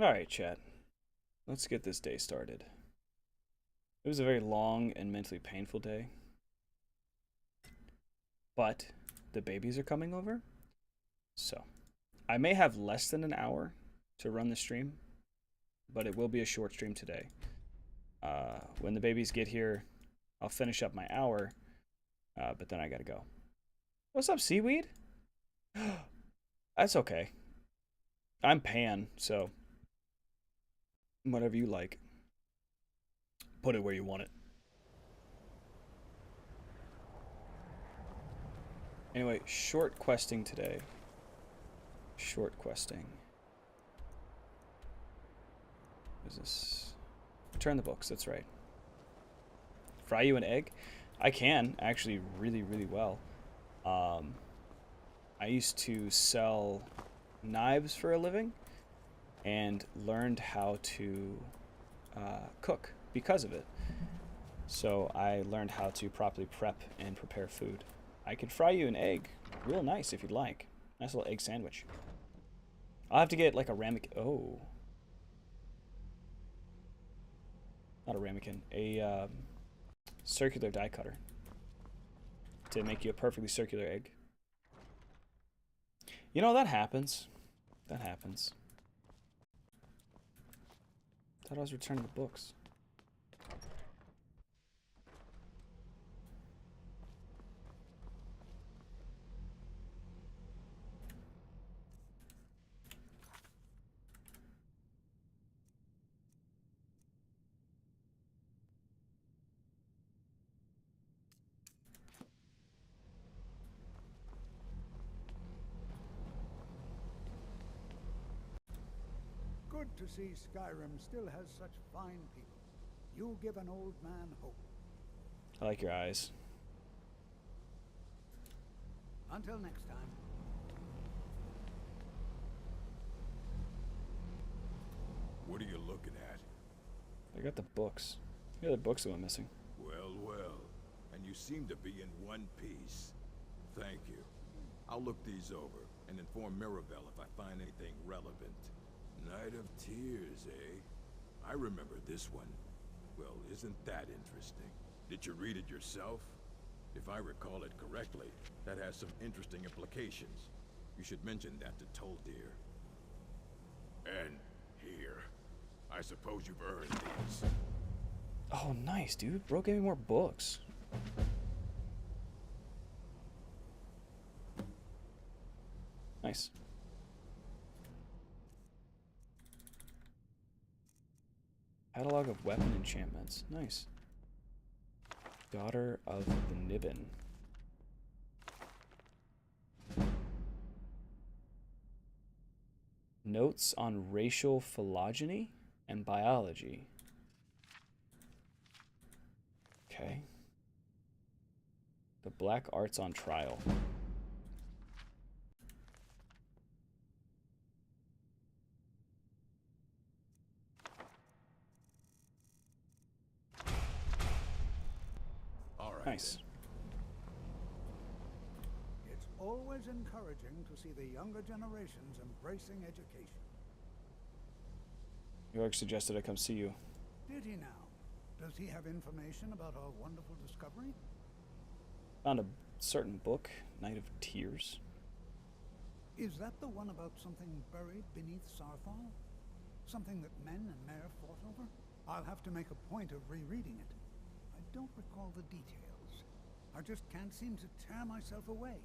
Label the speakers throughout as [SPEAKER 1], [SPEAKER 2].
[SPEAKER 1] Alright, chat. Let's get this day started. It was a very long and mentally painful day. But the babies are coming over. So I may have less than an hour to run the stream, but it will be a short stream today. When the babies get here, I'll finish up my hour, but then I gotta go. What's up, seaweed? That's okay. I'm Pan, so whatever you like. Put it where you want it. Anyway, short questing today. Short questing. What is this? Return the books, that's right. Fry you an egg? I can, actually, really, really well. I used to sell knives for a living and learned how to cook because of it. So I learned how to properly prep and prepare food. I could fry you an egg real nice if you'd like. Nice little egg sandwich. I'll have to get like a ramekin. Oh. Not a ramekin. A circular die cutter to make you a perfectly circular egg. You know, that happens. That happens. Thought I was returning the books.
[SPEAKER 2] Good to see Skyrim still has such fine people. You give an old man hope.
[SPEAKER 1] I like your eyes.
[SPEAKER 2] Until next time.
[SPEAKER 3] What are you looking at?
[SPEAKER 1] I got the books. Yeah, the books that went missing.
[SPEAKER 3] Well, well. And you seem to be in one piece. Thank you. I'll look these over and inform Mirabelle if I find anything relevant. Night of Tears, eh? I remember this one. Well, isn't that interesting? Did you read it yourself? If I recall it correctly, that has some interesting implications. You should mention that to Toldir. And here. I suppose you've earned these.
[SPEAKER 1] Oh, nice, dude. Bro gave me more books. Nice. Catalog of weapon enchantments. Nice. Daughter of the Nibbin. Notes on racial phylogeny and biology. Okay. The Black Arts on Trial.
[SPEAKER 3] All right.
[SPEAKER 1] Nice.
[SPEAKER 2] It's always encouraging to see the younger generations embracing education.
[SPEAKER 1] York suggested I come see you.
[SPEAKER 2] Did he now? Does he have information about our wonderful discovery?
[SPEAKER 1] Found a certain book, Night of Tears.
[SPEAKER 2] Is that the one about something buried beneath Sarthal? Something that men and Mare fought over? I'll have to make a point of rereading it. I don't recall the details. I just can't seem to tear myself away.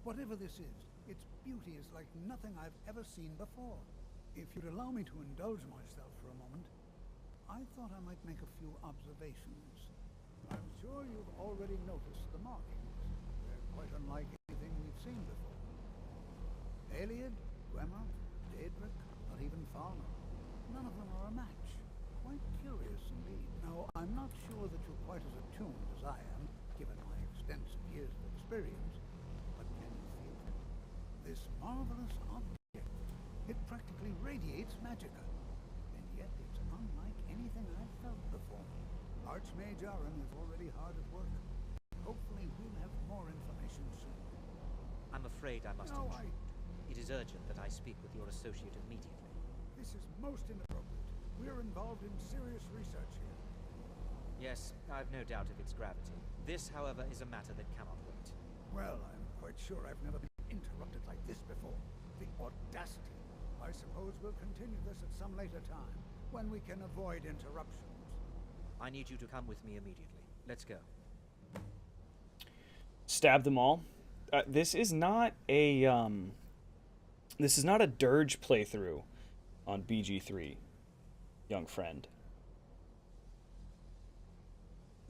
[SPEAKER 2] Whatever this is, its beauty is like nothing I've ever seen before. If you'd allow me to indulge myself for a moment, I thought I might make a few observations. I'm sure you've already noticed the markings. They're quite unlike anything we've seen before. Aliad, Gwemmer, Daedric, not even Falmer. None of them are a match. Quite curious indeed. Now, I'm not sure that you're quite as attuned as I am, given my extensive years of experience, but can you feel it? This marvelous object, it practically radiates magicka, and yet it's unlike anything I've felt before. Archmage Aaron is already hard at work. Hopefully we'll have more information soon.
[SPEAKER 4] I'm afraid I must
[SPEAKER 2] No,
[SPEAKER 4] intrude. It is urgent that I speak with your associate immediately.
[SPEAKER 2] This is most inappropriate. We're involved in serious research here.
[SPEAKER 4] Yes, I've no doubt of its gravity. This, however, is a matter that cannot wait.
[SPEAKER 2] Well, I'm quite sure I've never been interrupted like this before. The audacity. I suppose we'll continue this at some later time, when we can avoid interruptions.
[SPEAKER 4] I need you to come with me immediately. Let's go.
[SPEAKER 1] Stab them all. This is not a dirge playthrough on BG3, young friend.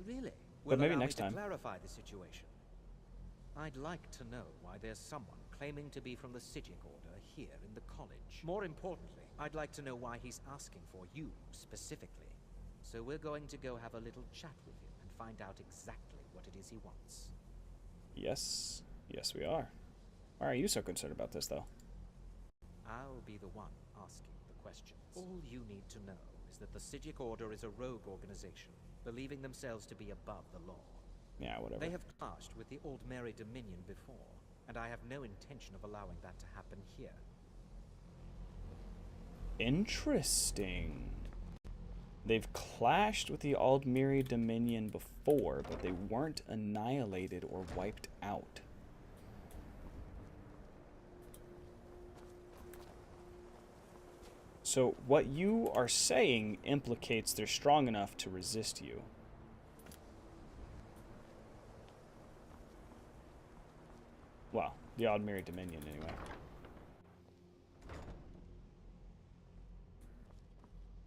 [SPEAKER 4] Really?
[SPEAKER 1] But maybe
[SPEAKER 4] allow
[SPEAKER 1] next
[SPEAKER 4] me to
[SPEAKER 1] time.
[SPEAKER 4] clarify the situation. I'd like to know why there's someone claiming to be from the Sijic Order here in the college. More importantly, I'd like to know why he's asking for you specifically. So we're going to go have a little chat with him and find out exactly what it is he wants.
[SPEAKER 1] Yes. Yes, we are. Why are you so concerned about this, though?
[SPEAKER 4] I'll be the one asking the questions. All you need to know is that the Sijic Order is a rogue organization, believing themselves to be above the law.
[SPEAKER 1] Yeah, whatever.
[SPEAKER 4] They have clashed with the Old Mary Dominion before, and I have no intention of allowing that to happen here.
[SPEAKER 1] Interesting. They've clashed with the Aldmiri Dominion before, but they weren't annihilated or wiped out. So what you are saying implicates they're strong enough to resist you. Well, the Aldmiri Dominion, anyway.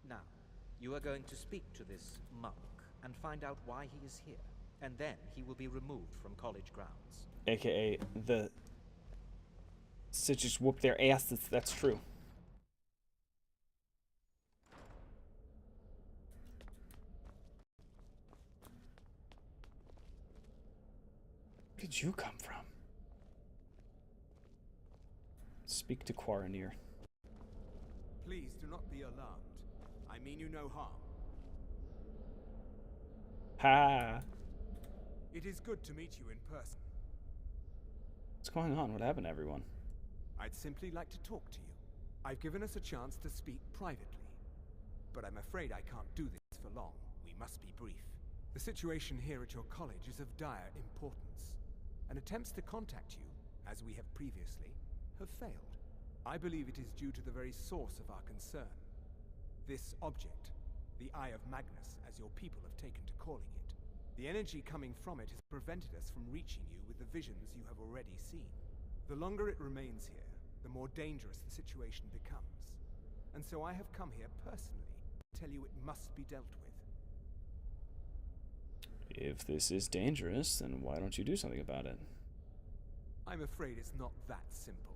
[SPEAKER 4] Now, you are going to speak to this monk and find out why he is here, and then he will be removed from college grounds.
[SPEAKER 1] AKA the Sitches whoop their asses. That's true. Where did you come from? Speak to Quaranir.
[SPEAKER 5] Please do not be alarmed. I mean you no harm.
[SPEAKER 1] Ha!
[SPEAKER 5] It is good to meet you in person.
[SPEAKER 1] What's going on? What happened to everyone?
[SPEAKER 5] I'd simply like to talk to you. I've given us a chance to speak privately, but I'm afraid I can't do this for long. We must be brief. The situation here at your college is of dire importance, and attempts to contact you, as we have previously, have failed. I believe it is due to the very source of our concern. This object, the Eye of Magnus, as your people have taken to calling it. The energy coming from it has prevented us from reaching you with the visions you have already seen. The longer it remains here, the more dangerous the situation becomes. And so I have come here personally tell you it must be dealt with.
[SPEAKER 1] If this is dangerous, then why don't you do something about it?
[SPEAKER 5] I'm afraid it's not that simple.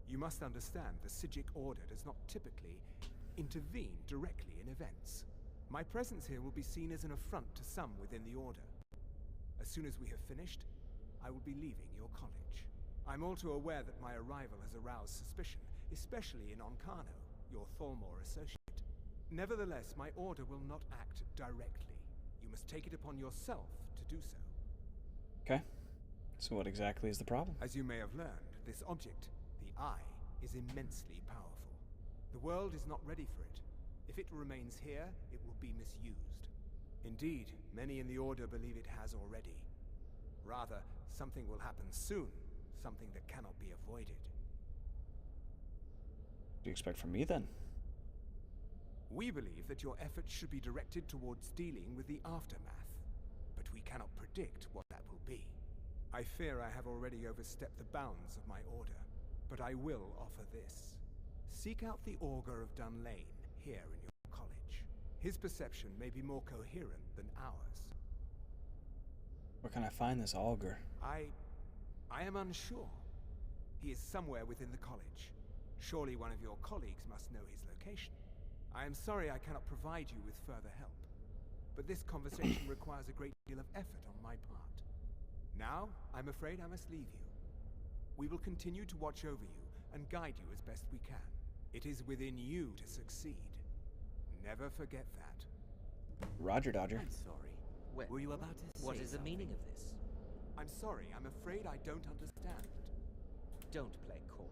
[SPEAKER 5] You must understand the Psijic Order does not typically intervene directly in events. My presence here will be seen as an affront to some within the Order. As soon as we have finished, I will be leaving your college. I'm all too aware that my arrival has aroused suspicion, especially in Onkano, your Thalmor associate. Nevertheless, my Order will not act directly. You must take it upon yourself to do so.
[SPEAKER 1] Okay. So what exactly is the problem?
[SPEAKER 5] As you may have learned, this object, the Eye, is immensely powerful. The world is not ready for it. If it remains here, it will be misused. Indeed, many in the Order believe it has already. Rather, something will happen soon, something that cannot be avoided.
[SPEAKER 1] What do you expect from me, then?
[SPEAKER 5] We believe that your efforts should be directed towards dealing with the aftermath, but we cannot predict what that will be. I fear I have already overstepped the bounds of my Order, but I will offer this. Seek out the Augur of Dunlane here in your college. His perception may be more coherent than ours.
[SPEAKER 1] Where can I find this augur?
[SPEAKER 5] I am unsure. He is somewhere within the college. Surely one of your colleagues must know his location. I am sorry I cannot provide you with further help, but this conversation requires a great deal of effort on my part. Now, I'm afraid I must leave you. We will continue to watch over you and guide you as best we can. It is within you to succeed. Never forget that.
[SPEAKER 1] Roger, Dodger.
[SPEAKER 6] I'm sorry.
[SPEAKER 4] Well,
[SPEAKER 6] Were you about to say
[SPEAKER 4] what is the
[SPEAKER 6] something?
[SPEAKER 4] meaning of this?
[SPEAKER 5] I'm sorry, I'm afraid I don't understand.
[SPEAKER 4] Don't play coy.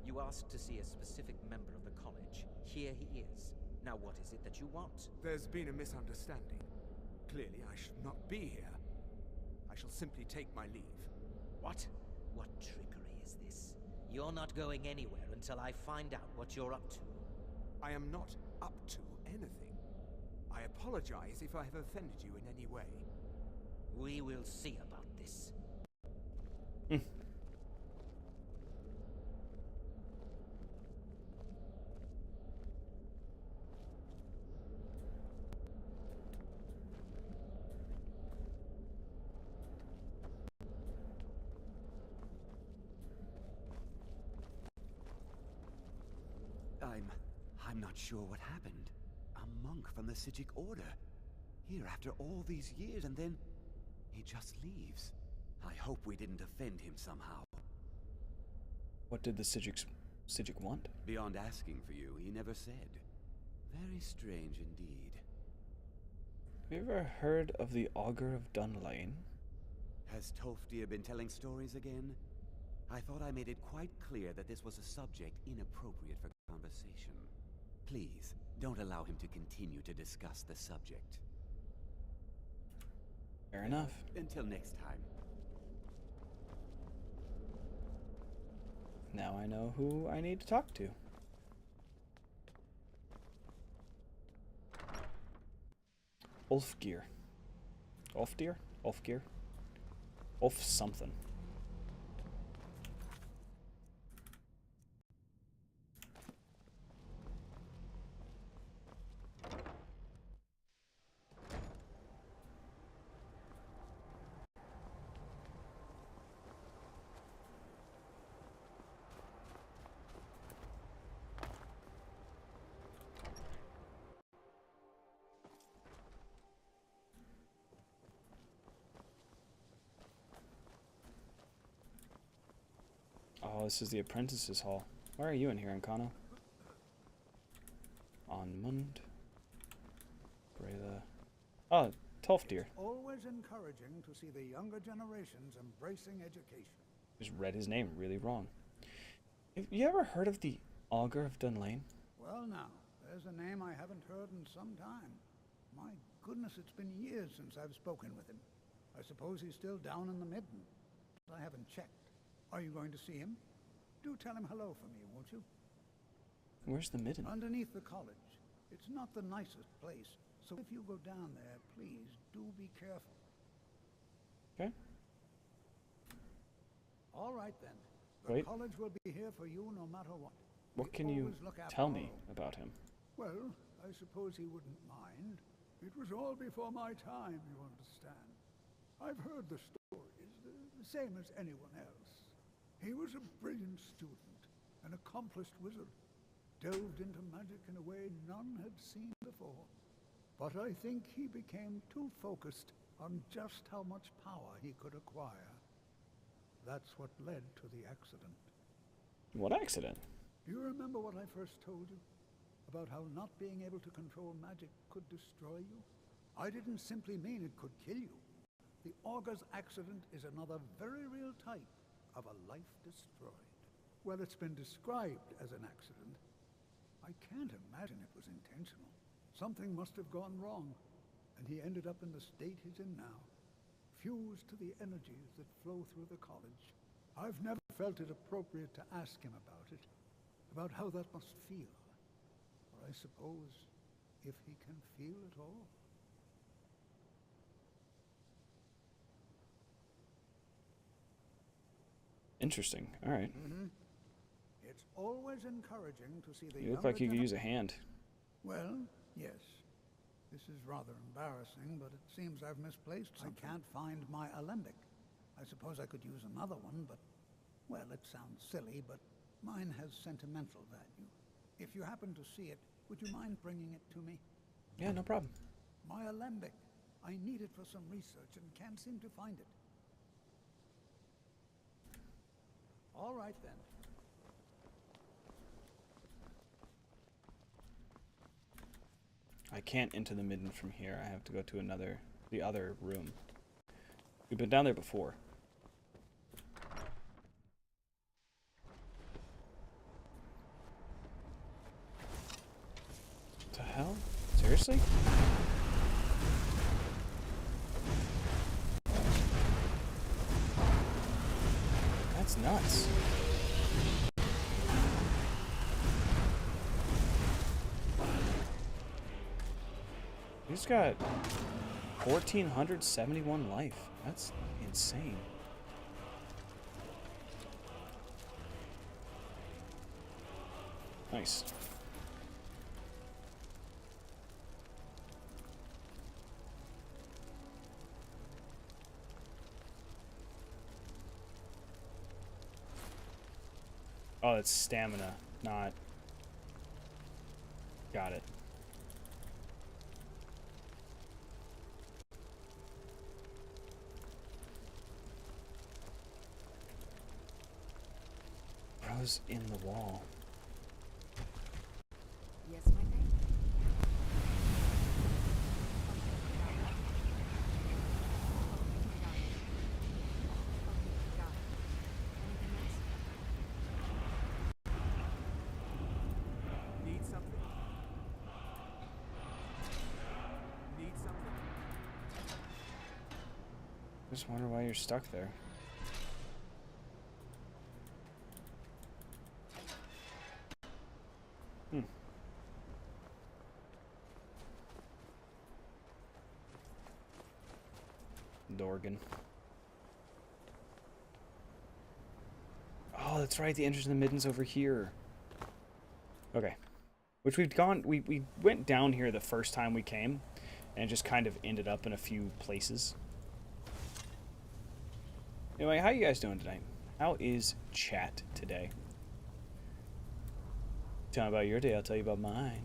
[SPEAKER 4] You asked to see a specific member of the college. Here he is. Now what is it that you want?
[SPEAKER 5] There's been a misunderstanding. Clearly, I should not be here. I shall simply take my leave.
[SPEAKER 4] What? What trickery is this? You're not going anywhere until I find out what you're up to.
[SPEAKER 5] I am not up to anything. I apologize if I have offended you in any way.
[SPEAKER 4] We will see about this.
[SPEAKER 6] I'm not sure what happened. A monk from the Psijic Order. Here after all these years, and then he just leaves. I hope we didn't offend him somehow.
[SPEAKER 1] What did the Psijic want?
[SPEAKER 6] Beyond asking for you, he never said. Very strange indeed.
[SPEAKER 1] Have you ever heard of the Augur of Dunlane?
[SPEAKER 6] Has Tolfdir been telling stories again? I thought I made it quite clear that this was a subject inappropriate for conversation. Please, don't allow him to continue to discuss the subject.
[SPEAKER 1] Fair enough.
[SPEAKER 6] Until next time.
[SPEAKER 1] Now I know who I need to talk to. Ulfgeir. Ulfdir? Ulfgeir? Ulf something. Oh, this is the apprentices' hall. Why are you in here, Ancano? Onmund. Brayla. Oh, Tolfdir.
[SPEAKER 2] Always encouraging to see the younger generations embracing education.
[SPEAKER 1] Just read his name really wrong. Have you ever heard of the Augur of Dunlane?
[SPEAKER 2] Well now, there's a name I haven't heard in some time. My goodness, it's been years since I've spoken with him. I suppose he's still down in the Midden. I haven't checked. Are you going to see him? Do tell him hello for me, won't you?
[SPEAKER 1] Where's the Midden?
[SPEAKER 2] Underneath the college. It's not the nicest place, so if you go down there, please do be careful.
[SPEAKER 1] Okay.
[SPEAKER 2] All right then. The
[SPEAKER 1] Wait.
[SPEAKER 2] college will be here for you no matter what.
[SPEAKER 1] What
[SPEAKER 2] We
[SPEAKER 1] can you
[SPEAKER 2] always look after
[SPEAKER 1] tell
[SPEAKER 2] our
[SPEAKER 1] me
[SPEAKER 2] own.
[SPEAKER 1] about him?
[SPEAKER 2] Well, I suppose he wouldn't mind. It was all before my time, you understand. I've heard the stories, the same as anyone else. He was a brilliant student, an accomplished wizard, delved into magic in a way none had seen before. But I think he became too focused on just how much power he could acquire. That's what led to the accident.
[SPEAKER 1] What accident?
[SPEAKER 2] Do you remember what I first told you? About how not being able to control magic could destroy you? I didn't simply mean it could kill you. The Augur's accident is another very real type of a life destroyed. Well, it's been described as an accident. I can't imagine it was intentional. Something must have gone wrong, and he ended up in the state he's in now, fused to the energies that flow through the college. I've never felt it appropriate to ask him about it, about how that must feel. Or I suppose, if he can feel at all.
[SPEAKER 1] Interesting. All right.
[SPEAKER 2] It's always encouraging to see the
[SPEAKER 1] You look like you could use a hand.
[SPEAKER 2] Well, yes. This is rather embarrassing, but it seems I've misplaced something. I can't find my alembic. I suppose I could use another one, but, well, it sounds silly, but mine has sentimental value. If you happen to see it, would you mind bringing it to me?
[SPEAKER 1] Yeah, no problem.
[SPEAKER 2] My alembic. I need it for some research and can't seem to find it. All right, then.
[SPEAKER 1] I can't enter the midden from here. I have to go to the other room. We've been down there before. What the hell? Seriously? That's nuts. He's got 1,471 life. That's insane. Nice. Oh, it's stamina, not... Got it. Rose in the wall.
[SPEAKER 7] Yes, my thing?
[SPEAKER 5] Need something? Need something?
[SPEAKER 1] Just wonder why you're stuck there. Dorgan. Oh, that's right. The entrance to the midden's over here. Okay. Which we've gone... We went down here the first time we came, and just kind of ended up in a few places. Anyway, how you guys doing tonight? How is chat today? Tell me about your day, I'll tell you about mine.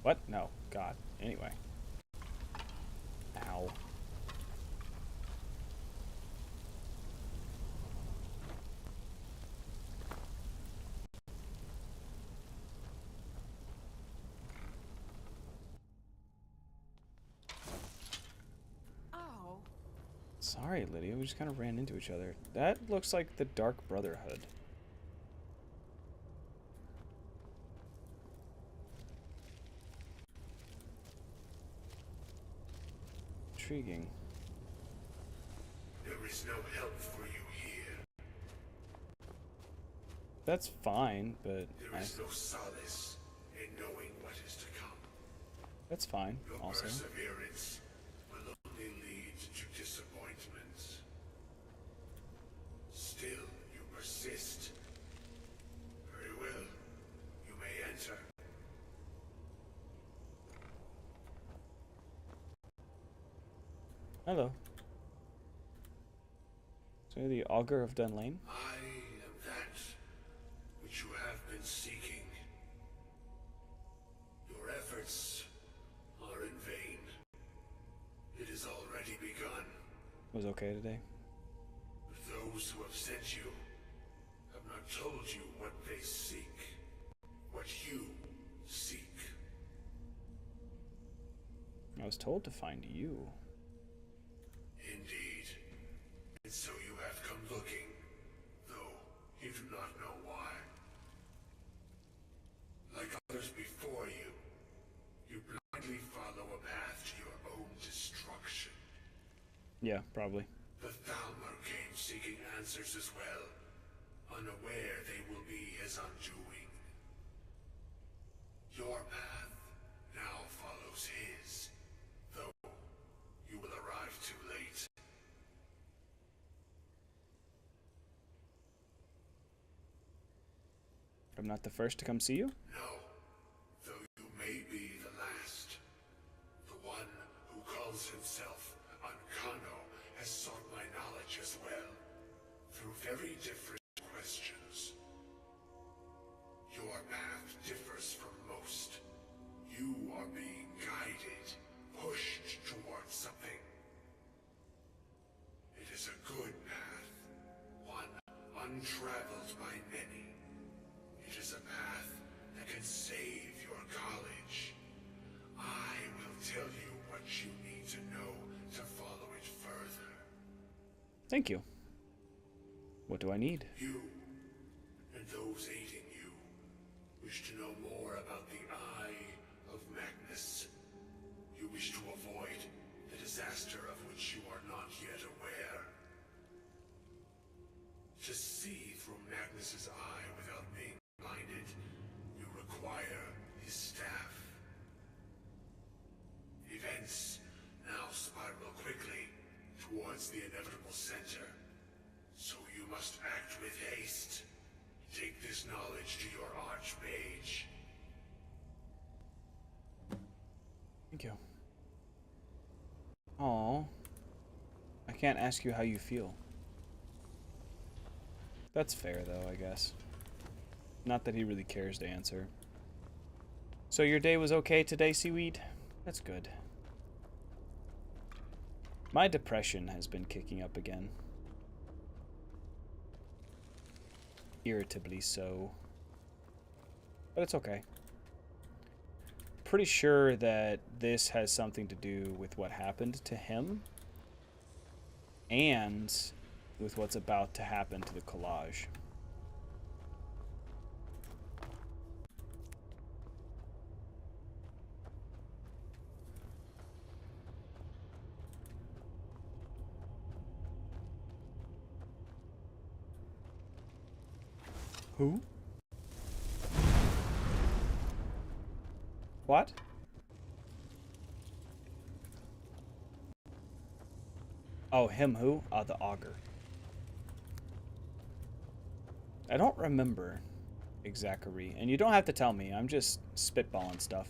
[SPEAKER 1] What? No. God. Anyway. Ow.
[SPEAKER 7] Oh.
[SPEAKER 1] Sorry, Lydia. We just kind of ran into each other. That looks like the Dark Brotherhood. Intriguing.
[SPEAKER 8] There is no help for you here.
[SPEAKER 1] That's fine, but
[SPEAKER 8] There is no solace in knowing what is to come.
[SPEAKER 1] that's fine.
[SPEAKER 8] Your
[SPEAKER 1] Also,
[SPEAKER 8] perseverance will only lead to disappointments. Still, you persist. Very well. You may enter.
[SPEAKER 1] Hello. So the Augur of Dunlane?
[SPEAKER 8] I am that which you have been seeking. Your efforts are in vain. It has already begun.
[SPEAKER 1] Was okay today?
[SPEAKER 8] Those who have sent you have not told you what they seek. What you seek.
[SPEAKER 1] I was told to find you.
[SPEAKER 8] Indeed. And so you have come looking, though you do not know why. Like others before you, you blindly follow a path to your own destruction.
[SPEAKER 1] Yeah, probably.
[SPEAKER 8] The Thalmor came seeking answers as well, unaware they will be his undoing. Your path now follows his, though you will arrive too late.
[SPEAKER 1] I'm not the first to come see you?
[SPEAKER 8] No, though you may be the last. The one who calls himself Ancano has sought my knowledge as well, through very different questions. Your path differs from most. You are being guided, pushed towards something. It is a good path, one untraveled by many. It is a path that can save your college. I will tell you what you need to know to follow it further.
[SPEAKER 1] Thank you. What do I need?
[SPEAKER 8] You, and those aiding you, wish to know more about the Eye of Magnus. You wish to avoid the disaster of which you are not yet aware. To see through Magnus's eye without being blinded, you require his staff. Events now spiral quickly towards the inevitable center, so you must act with haste. Take this knowledge to your archmage.
[SPEAKER 1] Thank you. Oh, I can't ask you how you feel. That's fair, though, I guess. Not that he really cares to answer. So your day was okay today, Seaweed? That's good. My depression has been kicking up again. Irritably so. But it's okay. Pretty sure that this has something to do with what happened to him and with what's about to happen to the collage. Who? What? Oh, him who? The Augur. I don't remember exactly, and you don't have to tell me. I'm just spitballing stuff.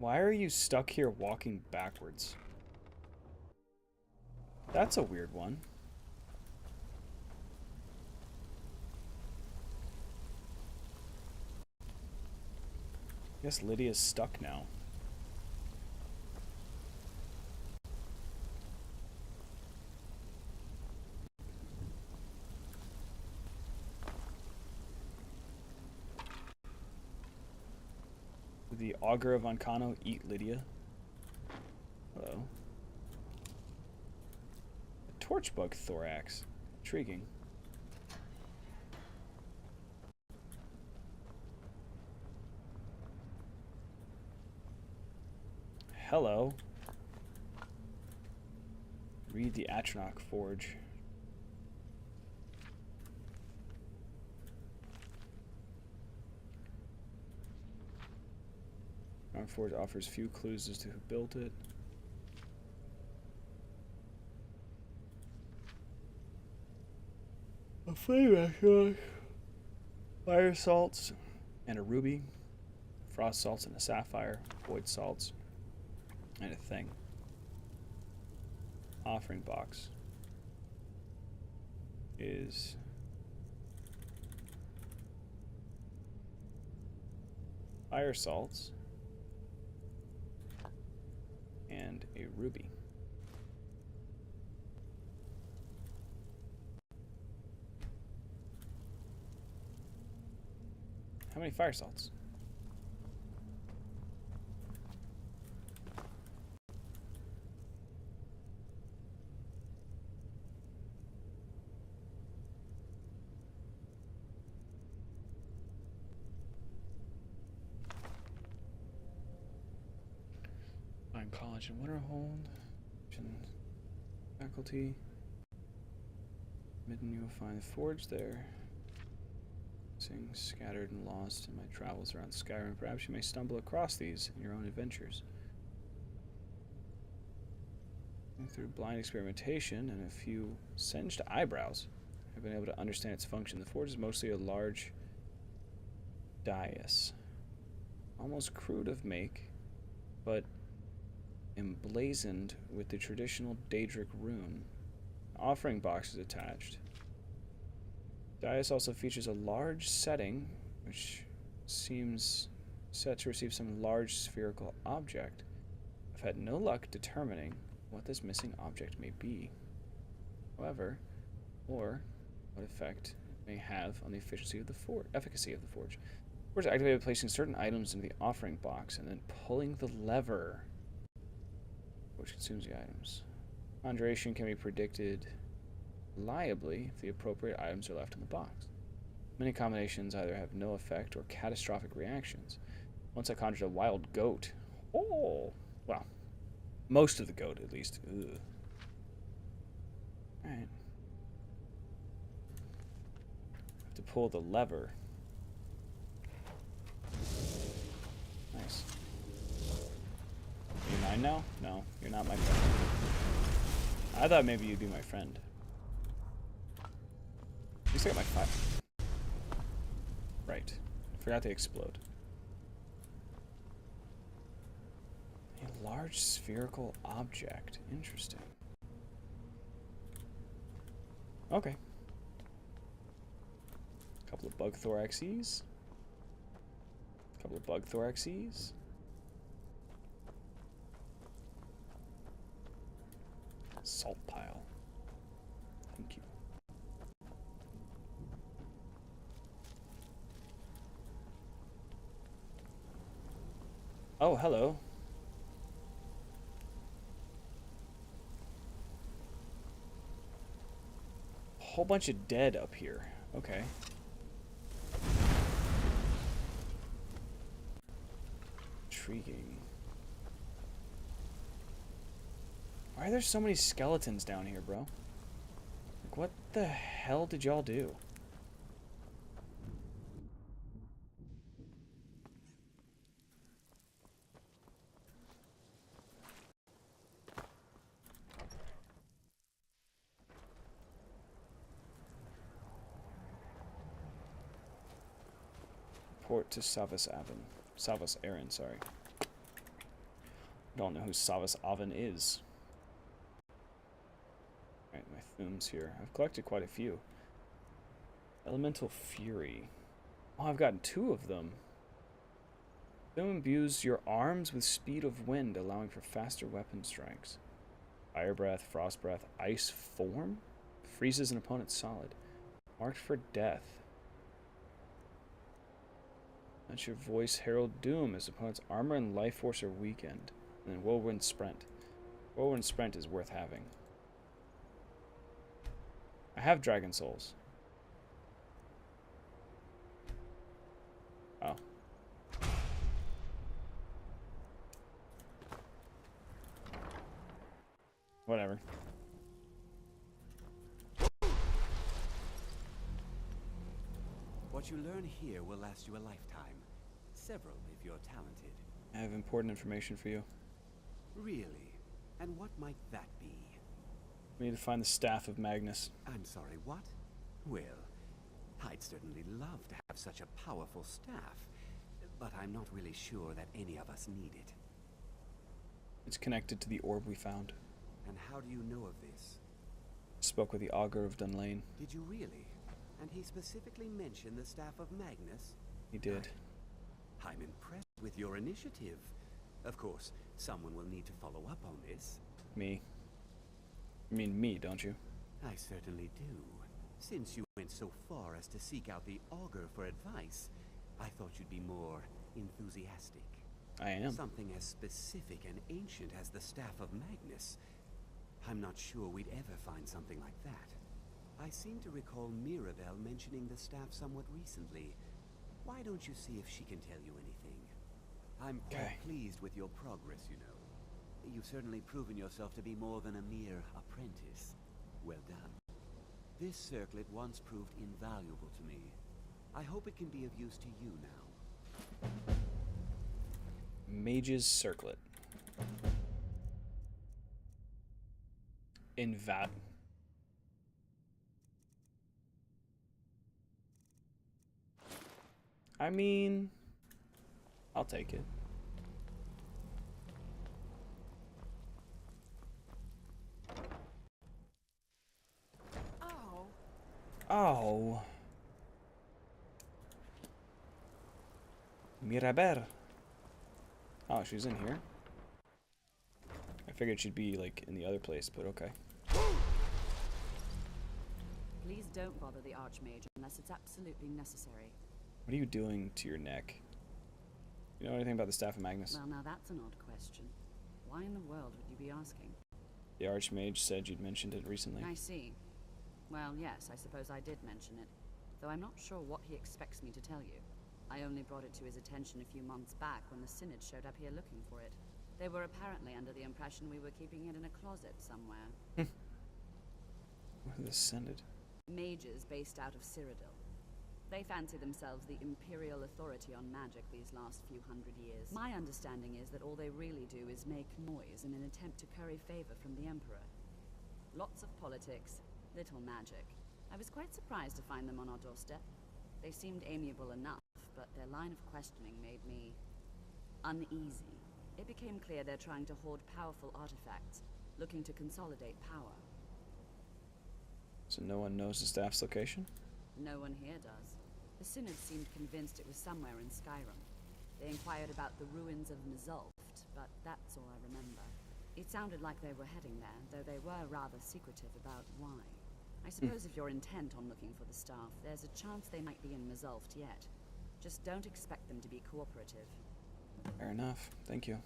[SPEAKER 1] Why are you stuck here walking backwards? That's a weird one. Guess Lydia's stuck now. Did the Augur of Ancano eat Lydia? Hello. A torchbug thorax. Intriguing. Hello. Read the Atronach Forge. forge offers few clues as to who built it. A flame axe, fire salts, and a ruby, frost salts and a sapphire, void salts, and a thing. Offering box is fire salts and a ruby. How many fire salts? Find college in Winterhold. Faculty. Midden, you will find the forge there. Scattered and lost in my travels around Skyrim. Perhaps you may stumble across these in your own adventures. And through blind experimentation and a few singed eyebrows, I've been able to understand its function. The forge is mostly a large dais, almost crude of make, but emblazoned with the traditional Daedric rune. An offering box is attached. Dais also features a large setting, which seems set to receive some large spherical object. I've had no luck determining what this missing object may be. However, or what effect it may have on the efficiency of the efficacy of the forge. The forge is activated by placing certain items into the offering box and then pulling the lever, which consumes the items. Conjuration can be predicted reliably if the appropriate items are left in the box. Many combinations either have no effect or catastrophic reactions. Once I conjured a wild goat. Oh! Well, most of the goat, at least. Ugh. Alright. Have to pull the lever. Nice. Are you mine now? No, you're not my friend. I thought maybe you'd be my friend. At least I got my fire. Right. Forgot to explode. A large spherical object. Interesting. Okay. Couple of bug thoraxes. Couple of bug thoraxes. Salt pile. Thank you. Oh, hello. A whole bunch of dead up here. Okay. Intriguing. Why are there so many skeletons down here, bro? Like, what the hell did y'all do? Port to Savas Aaron, sorry. Don't know who Savas Avon is. Alright, my thumbs here. I've collected quite a few. Elemental Fury. Oh, I've gotten 2 of them. Thume imbues your arms with speed of wind, allowing for faster weapon strikes. Fire Breath, Frost Breath, Ice Form? Freezes an opponent solid. Marked for death. That's your voice Herald Doom as opponent's armor and life force are weakened. And then Whirlwind Sprint. Whirlwind Sprint is worth having. I have Dragon Souls. Oh. Whatever.
[SPEAKER 6] What you learn here will last you a lifetime. Several if you're talented.
[SPEAKER 1] I have important information for you.
[SPEAKER 6] Really? And what might that be?
[SPEAKER 1] We need to find the Staff of Magnus.
[SPEAKER 6] I'm sorry, what? Well, I'd certainly love to have such a powerful staff, but I'm not really sure that any of us need it.
[SPEAKER 1] It's connected to the orb we found.
[SPEAKER 6] And how do you know of this?
[SPEAKER 1] Spoke with the Augur of Dunlane.
[SPEAKER 6] Did you really? And he specifically mentioned the Staff of Magnus?
[SPEAKER 1] He did.
[SPEAKER 6] I'm impressed with your initiative. Of course, someone will need to follow up on this.
[SPEAKER 1] Me. You mean me, don't you?
[SPEAKER 6] I certainly do. Since you went so far as to seek out the Augur for advice, I thought you'd be more enthusiastic.
[SPEAKER 1] I am.
[SPEAKER 6] Something as specific and ancient as the Staff of Magnus. I'm not sure we'd ever find something like that. I seem to recall Mirabelle mentioning the staff somewhat recently. Why don't you see if she can tell you anything? I'm quite pleased with your progress, you know. You've certainly proven yourself to be more than a mere apprentice. Well done. This circlet once proved invaluable to me. I hope it can be of use to you now.
[SPEAKER 1] Mage's Circlet. I mean, I'll take it.
[SPEAKER 7] Oh.
[SPEAKER 1] Oh. Mirabelle. Oh, she's in here. I figured she'd be, like, in the other place, but okay.
[SPEAKER 9] Please don't bother the Archmage unless it's absolutely necessary.
[SPEAKER 1] What are you doing to your neck? You know anything about the Staff of Magnus?
[SPEAKER 9] Well, now that's an odd question. Why in the world would you be asking?
[SPEAKER 1] The Archmage said you'd mentioned it recently.
[SPEAKER 9] I see. Well, yes, I suppose I did mention it. Though I'm not sure what he expects me to tell you. I only brought it to his attention a few months back when the Synod showed up here looking for it. They were apparently under the impression we were keeping it in a closet somewhere.
[SPEAKER 1] What are the Synod?
[SPEAKER 9] Mages based out of Cyrodiil. They fancy themselves the imperial authority on magic these last few hundred years. My understanding is that all they really do is make noise in an attempt to curry favor from the Emperor. Lots of politics, little magic. I was quite surprised to find them on our doorstep. They seemed amiable enough, but their line of questioning made me uneasy. It became clear they're trying to hoard powerful artifacts, looking to consolidate power.
[SPEAKER 1] So no one knows the staff's location?
[SPEAKER 9] No one here does. The Synod seemed convinced it was somewhere in Skyrim. They inquired about the ruins of Mzulft, but that's all I remember. It sounded like they were heading there, though they were rather secretive about why. I suppose if you're intent on looking for the staff, there's a chance they might be in Mzulft yet. Just don't expect them to be cooperative.
[SPEAKER 1] Fair enough. Thank you.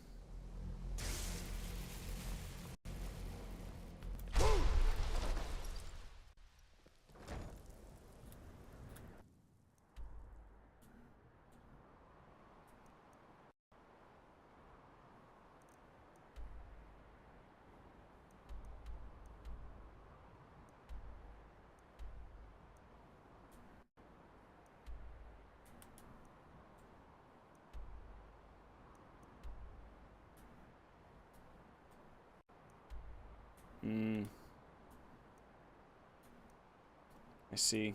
[SPEAKER 1] I see.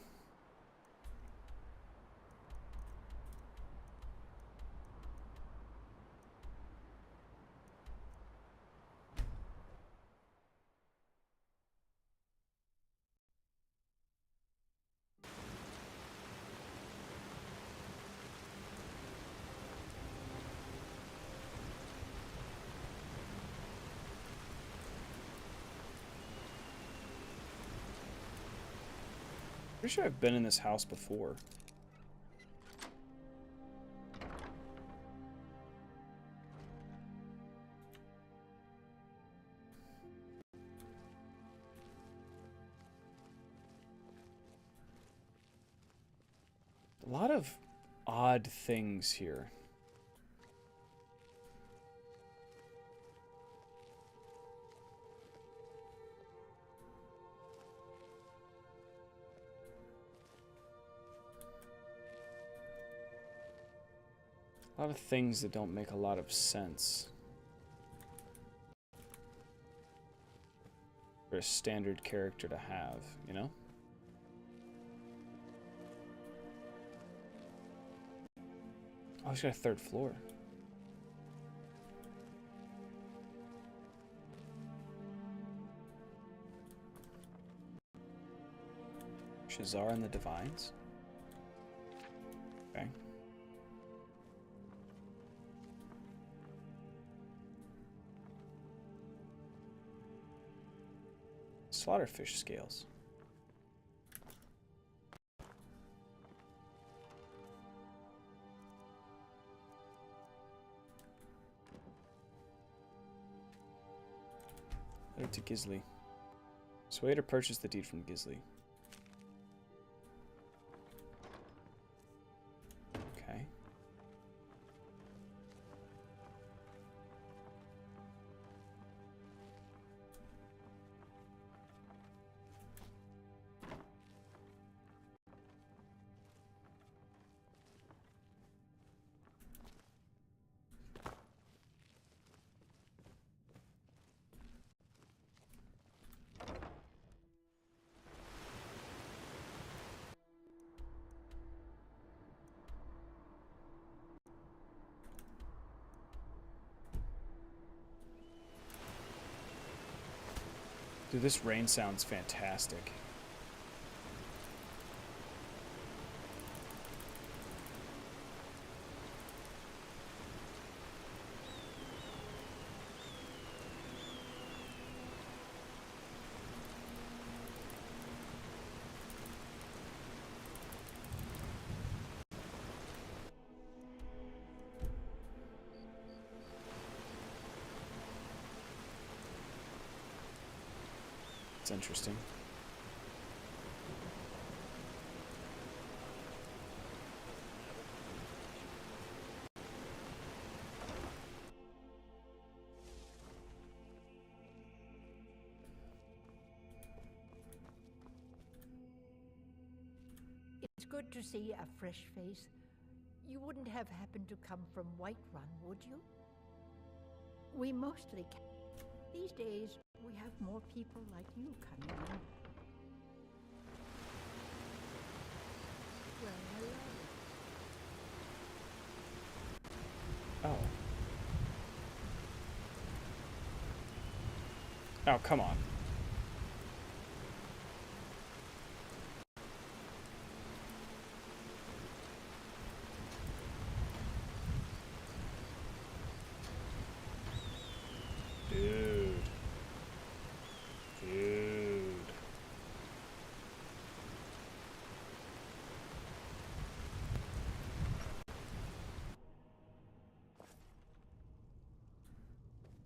[SPEAKER 1] Pretty sure I've been in this house before. A lot of odd things here. A lot of things that don't make a lot of sense for a standard character to have, you know? Oh, he's got a third floor. Shazar and the Divines? Okay. Slaughterfish scales. Letter to Gisli. Sway to purchase the deed from Gisli. Okay. Dude, this rain sounds fantastic. It's interesting.
[SPEAKER 10] It's good to see a fresh face. You wouldn't have happened to come from Whiterun, would you? We mostly can. These days, we have more people like you coming in. Well, hello.
[SPEAKER 1] Oh. Oh, come on.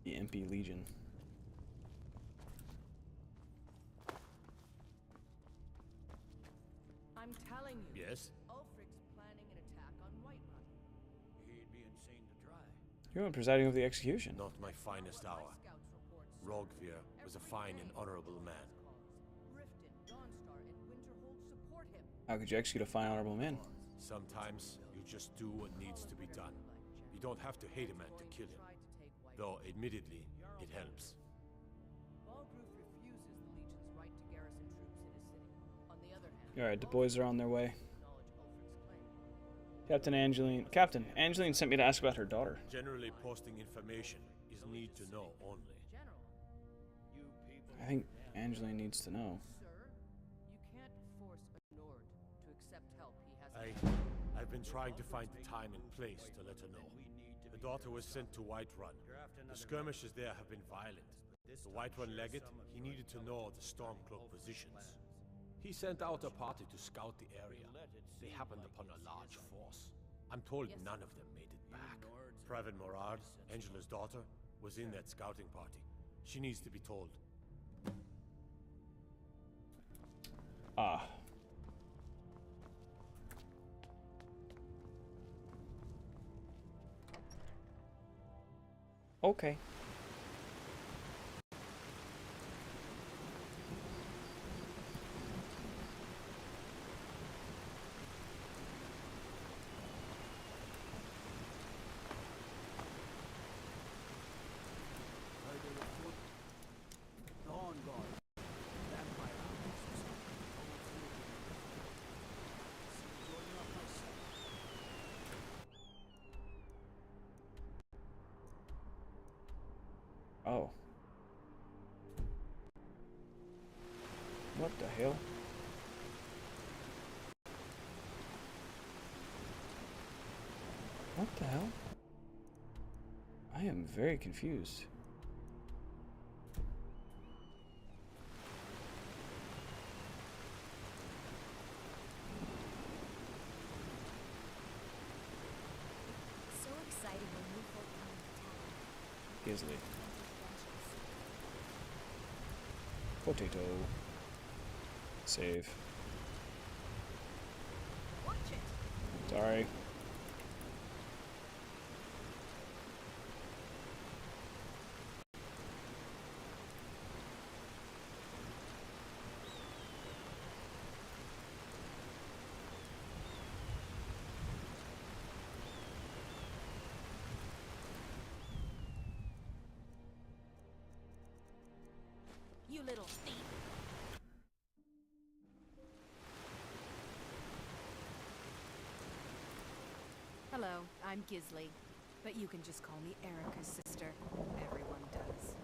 [SPEAKER 1] The Impy Legion.
[SPEAKER 11] I'm telling you.
[SPEAKER 12] Yes?
[SPEAKER 11] Ulfric's planning an attack on Whiterun.
[SPEAKER 12] He'd be insane to try.
[SPEAKER 1] You're the one presiding over the execution.
[SPEAKER 12] Not my finest hour. Rogvir was a fine and honorable man.
[SPEAKER 11] Riften, Dawnstar, and Winterhold support him.
[SPEAKER 1] How could you execute a fine honorable man?
[SPEAKER 12] Sometimes you just do what needs to be done. You don't have to hate a man to kill him. Though, admittedly, it helps.
[SPEAKER 11] Balgruuf refuses the Legion's right to garrison troops in his city. On the other hand,
[SPEAKER 1] Alright, the boys are on their way.
[SPEAKER 11] acknowledge Ulfric's claim.
[SPEAKER 1] Captain Angeline sent me to ask about her daughter.
[SPEAKER 12] Generally, posting information is need to know only.
[SPEAKER 11] General,
[SPEAKER 1] I think Angeline needs to know.
[SPEAKER 11] sir, you can't force a Nord to accept help he hasn't.
[SPEAKER 12] I've been trying to find the time and place to let her know. The daughter was sent to Whiterun. The skirmishes there have been violent. The Whiterun legate, he needed to know the Stormcloak positions. He sent out a party to scout the area. They happened upon a large force. I'm told none of them made it back. Private Morard, Angela's daughter, was in that scouting party. She needs to be told.
[SPEAKER 1] Ah. Okay. Oh. What the hell? What the hell? I am very confused.
[SPEAKER 7] So exciting when new folk come into town.
[SPEAKER 1] Gisley. Potato. Save.
[SPEAKER 11] Watch it.
[SPEAKER 1] Sorry.
[SPEAKER 11] You little thief. Hello, I'm Gisley, but you can just call me Erica's sister. Everyone does.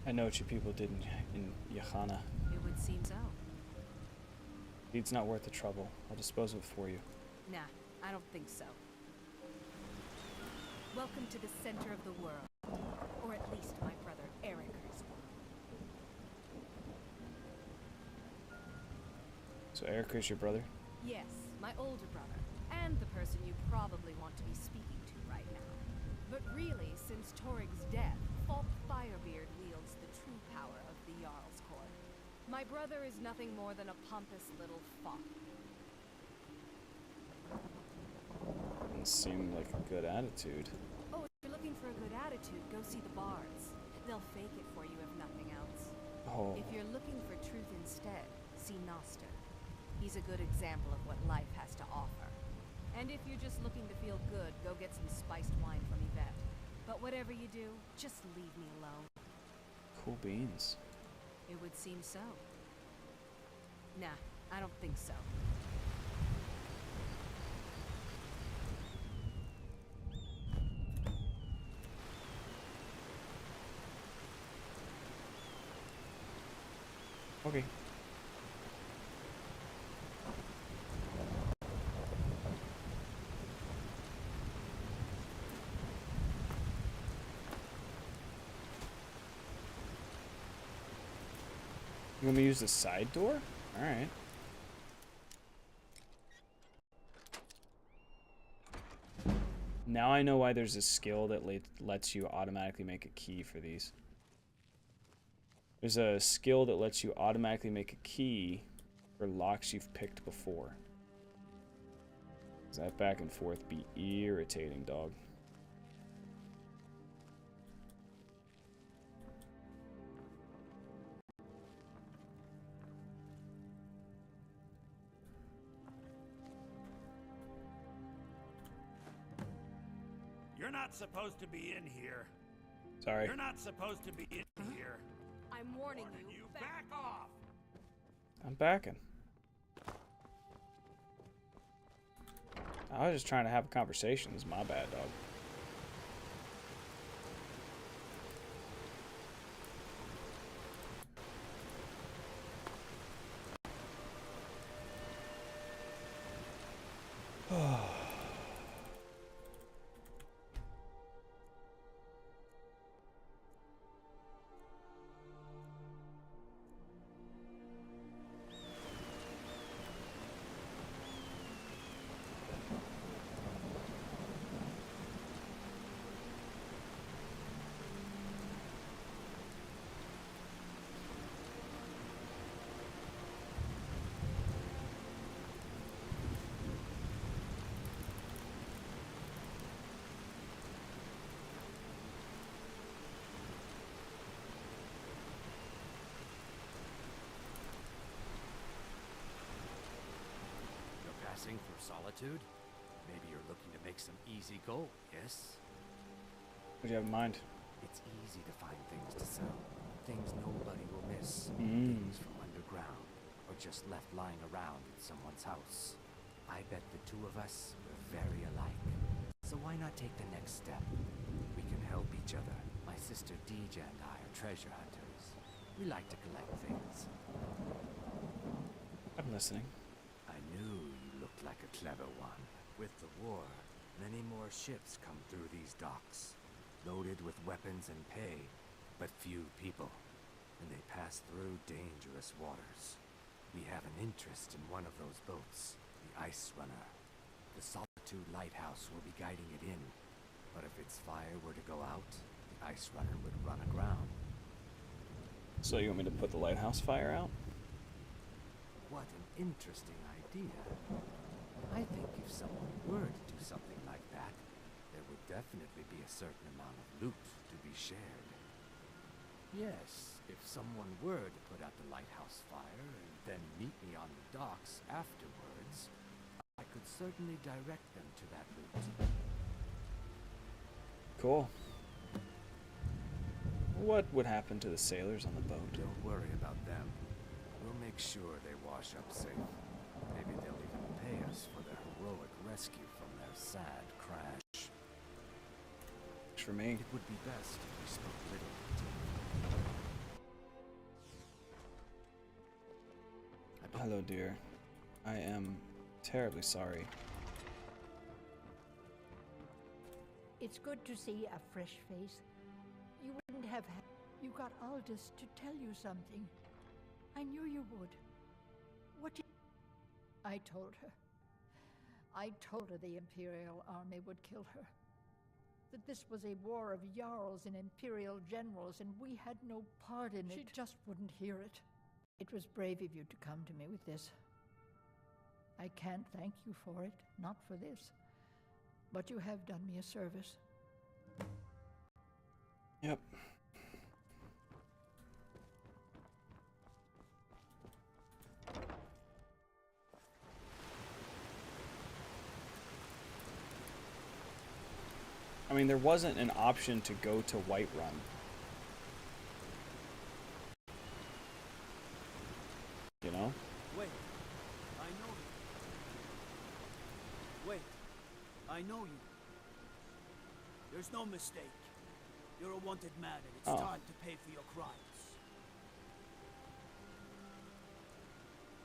[SPEAKER 1] I know what you people did in Yahana.
[SPEAKER 11] It would seem so.
[SPEAKER 1] Deed's not worth the trouble. I'll dispose of it for you.
[SPEAKER 11] Nah, I don't think so. Welcome to the center of the world. Or at least my brother Erica's world.
[SPEAKER 1] So Eric is your brother?
[SPEAKER 11] Yes, my older brother. And the person you probably want to be speaking to right now. But really, since Torig's death, Falk Firebeard wields the true power of the Jarl's Court. My brother is nothing more than a pompous little fop.
[SPEAKER 1] Doesn't seem like a good attitude.
[SPEAKER 11] Oh, if you're looking for a good attitude, go see the bards. They'll fake it for you if nothing else.
[SPEAKER 1] Oh.
[SPEAKER 11] If you're looking for truth instead, see Noster. He's a good example of what life has to offer. And if you're just looking to feel good, go get some spiced wine from Yvette. But whatever you do, just leave me alone.
[SPEAKER 1] Cool beans.
[SPEAKER 11] It would seem so. Nah, I don't think so.
[SPEAKER 1] Okay. You want me to use the side door? Alright. Now I know why there's a skill that lets you automatically make a key for these. There's a skill that lets you automatically make a key for locks you've picked before. That back and forth be irritating, dog.
[SPEAKER 13] You're not supposed to be in here.
[SPEAKER 1] Sorry.
[SPEAKER 13] You're not supposed to be in here.
[SPEAKER 11] I'm warning you.
[SPEAKER 13] Back off!
[SPEAKER 1] I'm backing. I was just trying to have a conversation. It's my bad, dog.
[SPEAKER 14] Passing through solitude? Maybe you're looking to make some easy gold, yes?
[SPEAKER 1] What do you have in mind?
[SPEAKER 14] It's easy to find things to sell. Things nobody will miss.
[SPEAKER 1] Mm.
[SPEAKER 14] Things from underground, or just left lying around in someone's house. I bet the two of us were very alike. So why not take the next step? We can help each other. My sister Deja and I are treasure hunters. We like to collect things.
[SPEAKER 1] I'm listening.
[SPEAKER 14] I knew you looked like a clever one. With the war, many more ships come through these docks, loaded with weapons and pay, but few people. And they pass through dangerous waters. We have an interest in one of those boats, the Ice Runner. The Solitude Lighthouse will be guiding it in. But if its fire were to go out, the Ice Runner would run aground.
[SPEAKER 1] So you want me to put the lighthouse fire out?
[SPEAKER 14] What an interesting idea. I think if someone were to do something like that, there would definitely be a certain amount of loot to be shared. Yes, if someone were to put out the lighthouse fire and then meet me on the docks afterwards, I could certainly direct them to that loot.
[SPEAKER 1] Cool. What would happen to the sailors on the boat?
[SPEAKER 14] Don't worry about them. We'll make sure they wash up safe. Maybe they'll even pay us for their heroic rescue from their sad crash.
[SPEAKER 1] Works for me.
[SPEAKER 14] It would be best if we spoke little.
[SPEAKER 1] Hello, dear. I am terribly sorry.
[SPEAKER 10] It's good to see a fresh face. You wouldn't have you got Aldous to tell you something. I knew you would. What did... I told her. I told her the Imperial Army would kill her. That this was a war of Jarls and Imperial generals, and we had no part in it. She just wouldn't hear it. It was brave of you to come to me with this. I can't thank you for it, not for this. But you have done me a service.
[SPEAKER 1] Yep. I mean, there wasn't an option to go to Whiterun. You know?
[SPEAKER 15] Wait. I know you. Wait. I know you. There's no mistake. You're a wanted man, and it's time to pay for your crimes.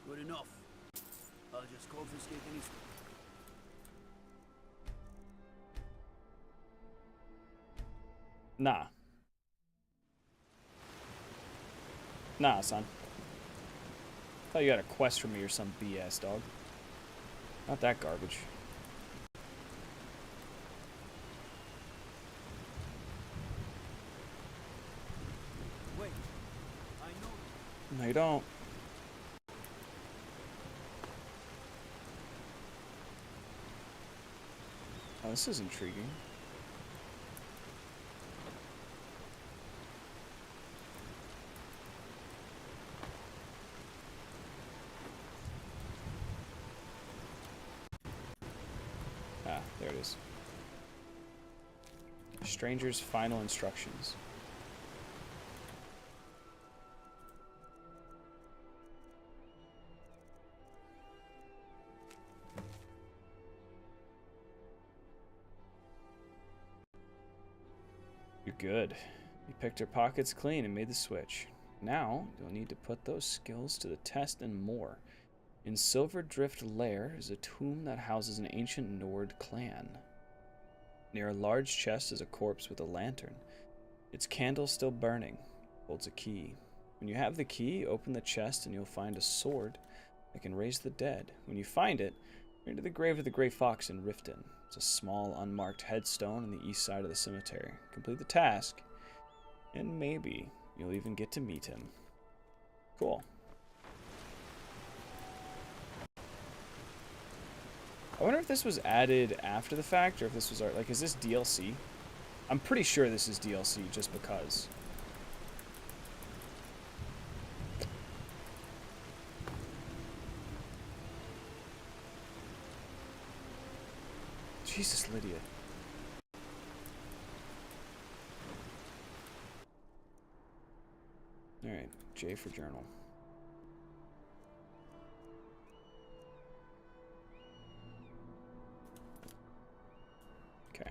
[SPEAKER 15] Good enough. I'll just confiscate any...
[SPEAKER 1] Nah. Nah, son. Thought you had a quest for me or some BS, dog. Not that garbage.
[SPEAKER 15] Wait. I know.
[SPEAKER 1] No, you don't. Oh, this is intriguing. Ah, there it is. Stranger's final instructions. You're good. You picked her pockets clean and made the switch. Now, you'll need to put those skills to the test and more. In Silver Drift Lair is a tomb that houses an ancient Nord clan. Near a large chest is a corpse with a lantern. Its candle still burning. Holds a key. When you have the key, open the chest and you'll find a sword that can raise the dead. When you find it, you're into the grave of the Grey Fox in Riften. It's a small, unmarked headstone on the east side of the cemetery. Complete the task, and maybe you'll even get to meet him. Cool. I wonder if this was added after the fact, or if this was, like, is this DLC? I'm pretty sure this is DLC, just because. Jesus, Lydia. Alright, J for journal. Okay.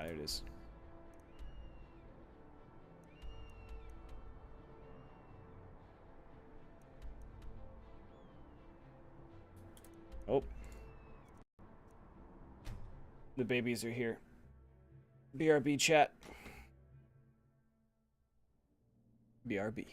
[SPEAKER 1] there it is. Oh. The babies are here. BRB chat. BRB.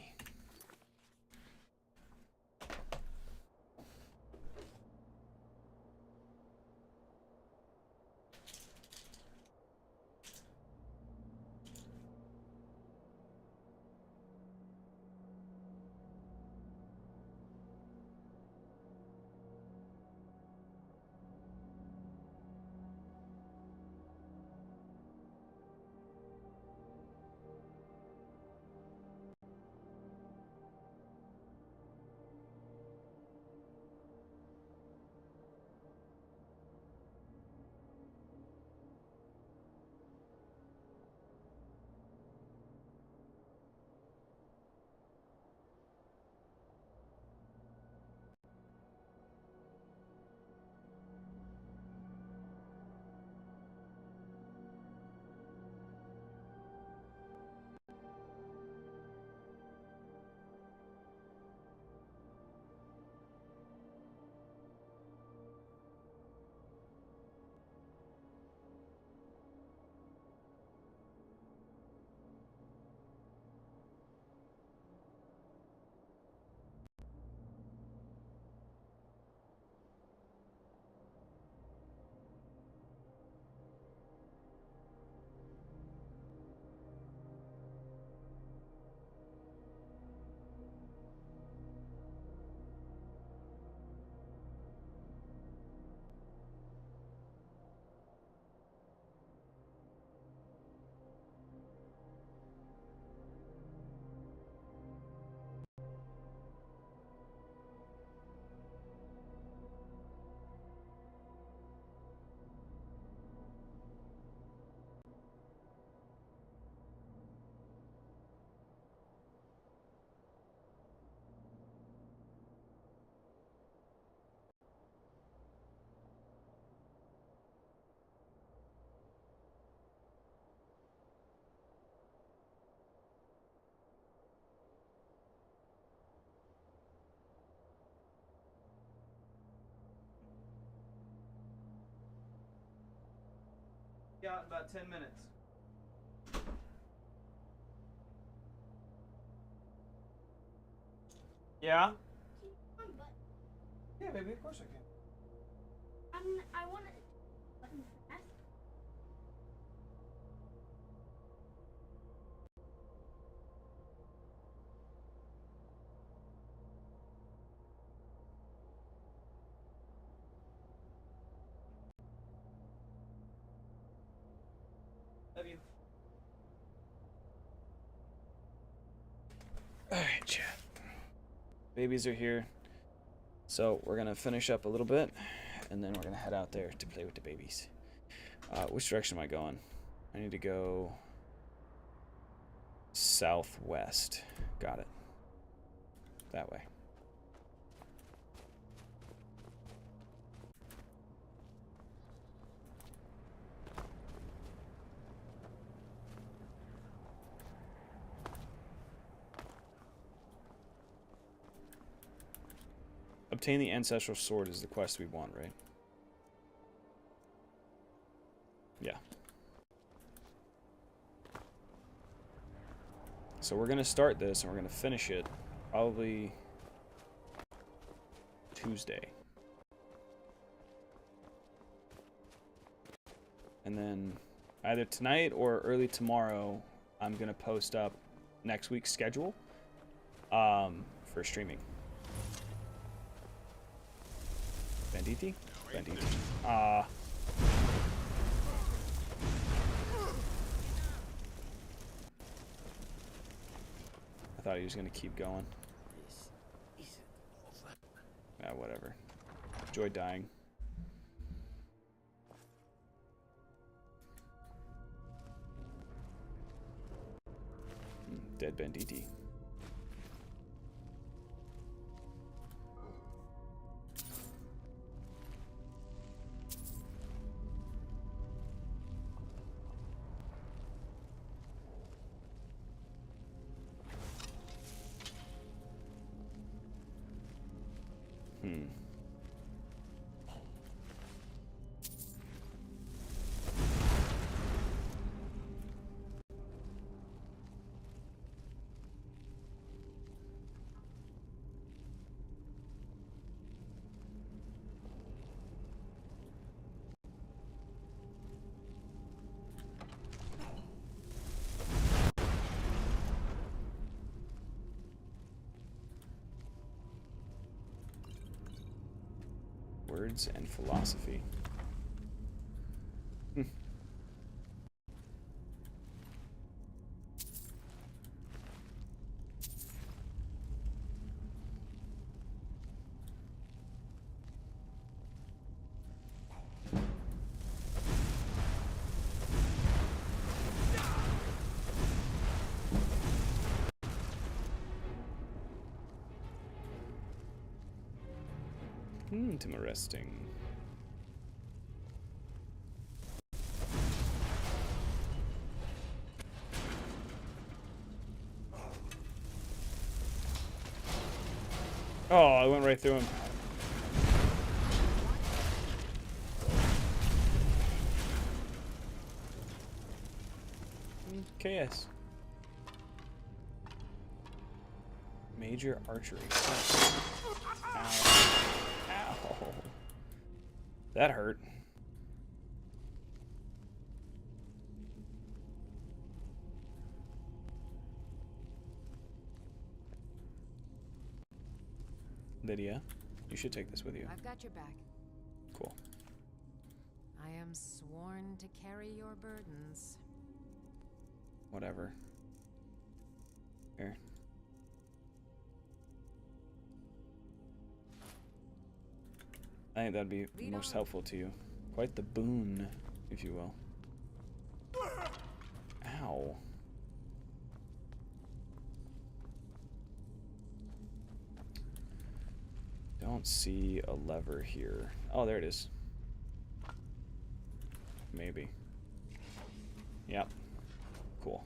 [SPEAKER 1] Yeah, about 10 minutes. Yeah? Yeah, baby, of course I can.
[SPEAKER 16] I want to button fast.
[SPEAKER 1] Love you. Alright, chat. Babies are here. So we're gonna finish up a little bit, and then we're gonna head out there to play with the babies. Which direction am I going? I need to go southwest. Got it. That way. Obtain the ancestral sword is the quest we want, right? Yeah. So we're gonna start this and we're gonna finish it probably Tuesday. And then either tonight or early tomorrow, I'm gonna post up next week's schedule for streaming. Banditi? Banditi. I thought he was gonna keep going. Yeah, whatever. Enjoy dying. Dead Banditi. Words and philosophy. Interesting. Oh, I went right through him. KS. Major archery. Ow. Ow. That hurt. Lydia, you should take this with you.
[SPEAKER 17] I've got your back.
[SPEAKER 1] Cool.
[SPEAKER 17] I am sworn to carry your burdens.
[SPEAKER 1] Whatever. Here. I think that'd be most helpful to you. Quite the boon, if you will. Ow. Don't see a lever here. Oh, there it is. Maybe. Yep. Cool.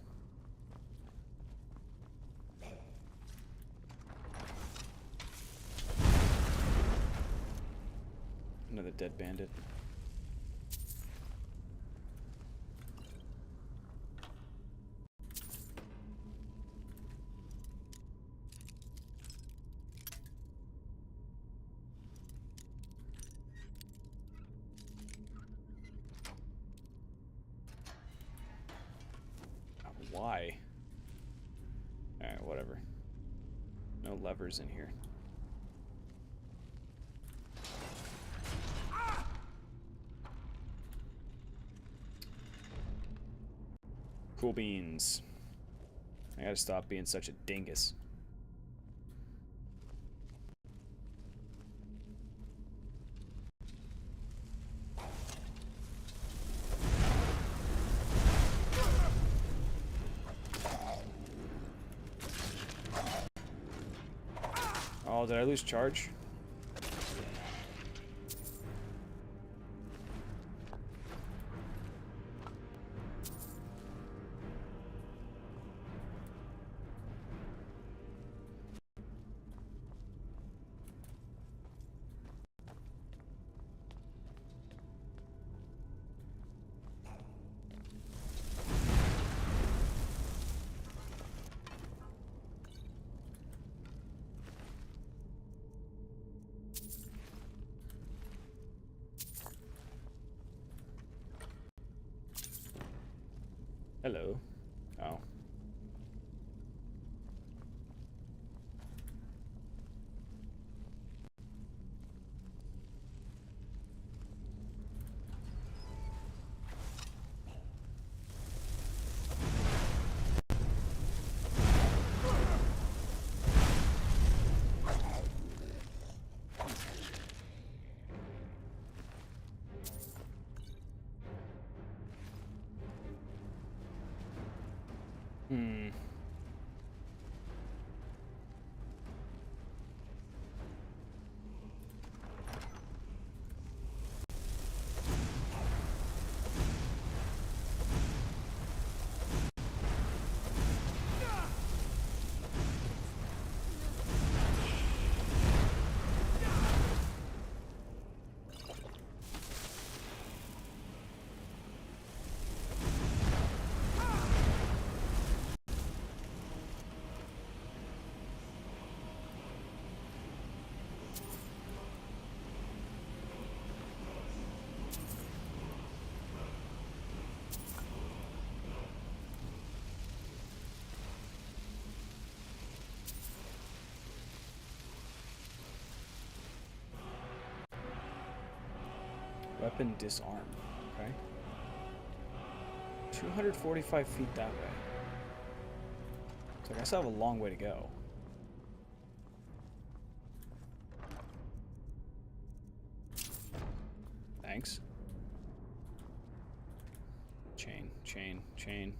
[SPEAKER 1] Another dead bandit. Why? Alright, whatever. No levers in here. Cool beans. I gotta stop being such a dingus. Oh, did I lose charge? Hello. Oh. Hmm. weapon disarm. Okay. 245 feet that way. So I guess I have a long way to go. Thanks. Chain, chain, chain.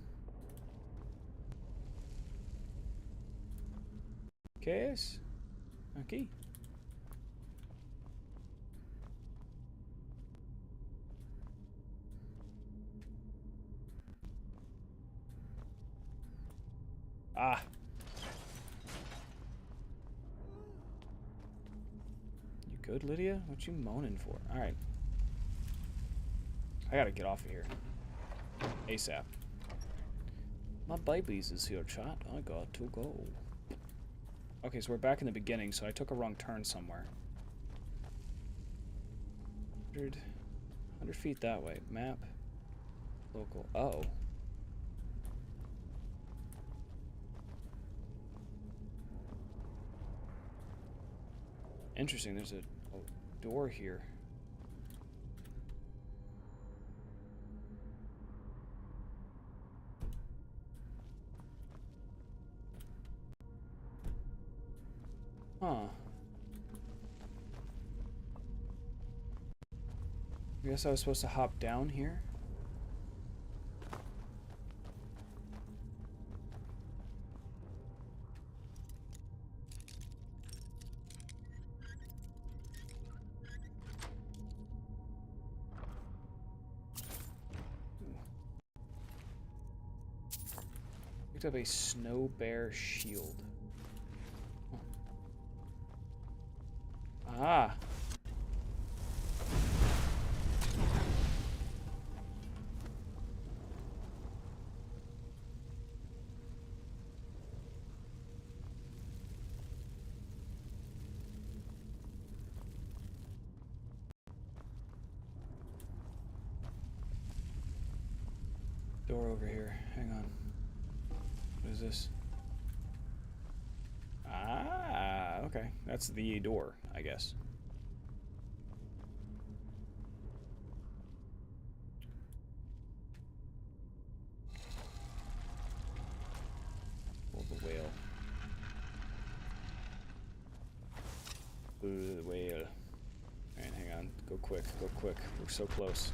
[SPEAKER 1] ¿Qué es? Aquí. Ah. You good, Lydia? What you moaning for? Alright. I gotta get off of here. ASAP. My babies is here, chat. I got to go. Okay, so we're back in the beginning, so I took a wrong turn somewhere. 100 feet that way. Map. Local. Uh-oh. Interesting, there's a door here. Huh. I guess I was supposed to hop down here? Picked up a snow bear shield. Huh. Ah. Door over here. Hang on. What is this? Ah, okay. That's the door, I guess. Oh, the whale. Ooh, the whale. Alright, hang on. Go quick, go quick. We're so close.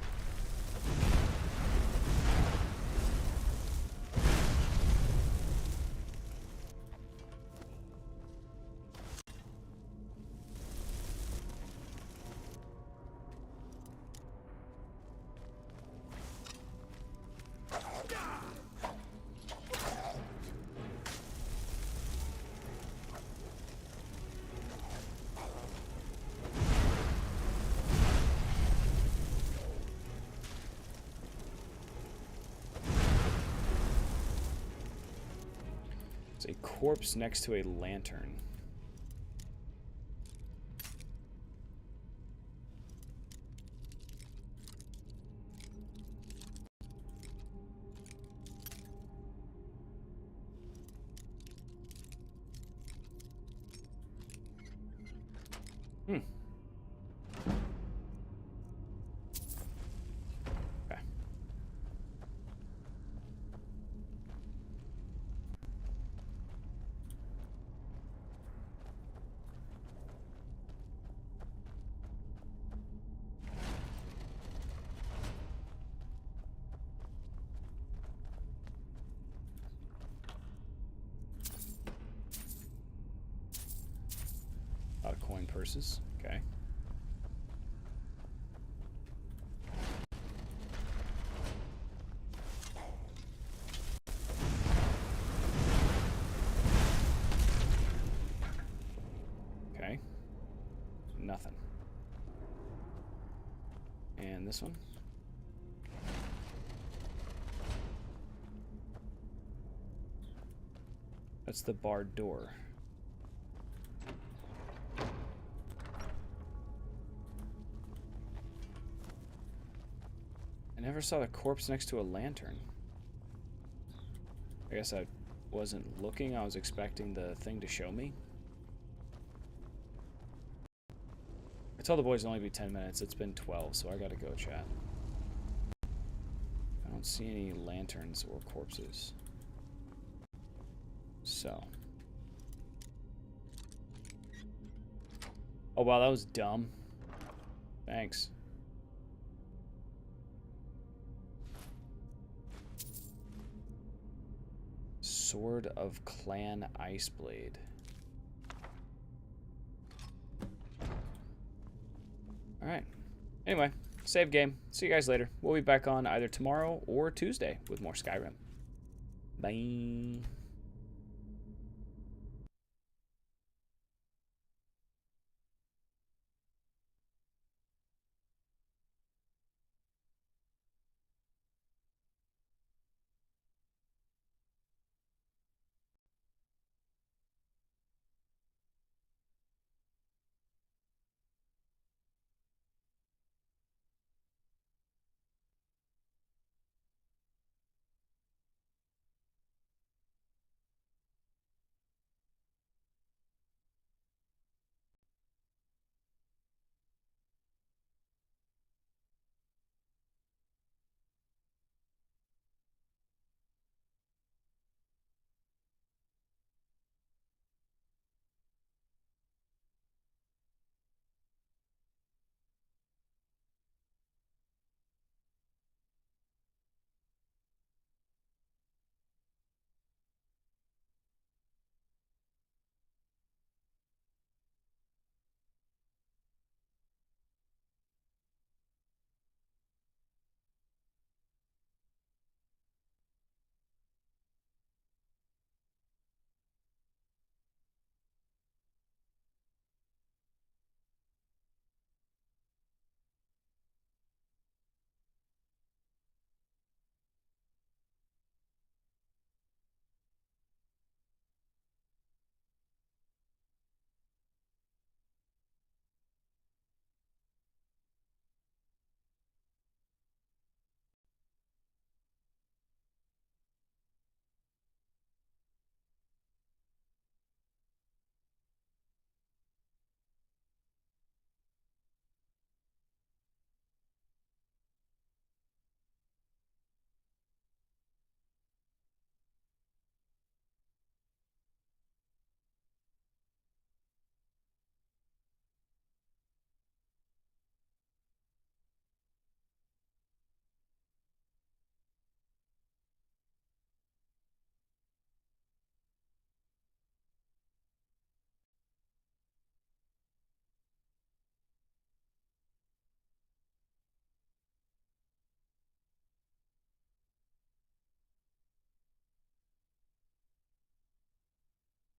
[SPEAKER 1] It's a corpse next to a lantern. Hmm. Okay. A lot of coin purses. Okay. Okay. Nothing. And this one? That's the barred door. I never saw the corpse next to a lantern. I guess I wasn't looking. I was expecting the thing to show me. I told the boys it'd only be 10 minutes. It's been 12, so I gotta go, chat. I don't see any lanterns or corpses. So. Oh, wow, that was dumb. Thanks. Sword of Clan Iceblade. Alright. Anyway, save game. See you guys later. We'll be back on either tomorrow or Tuesday with more Skyrim. Bye.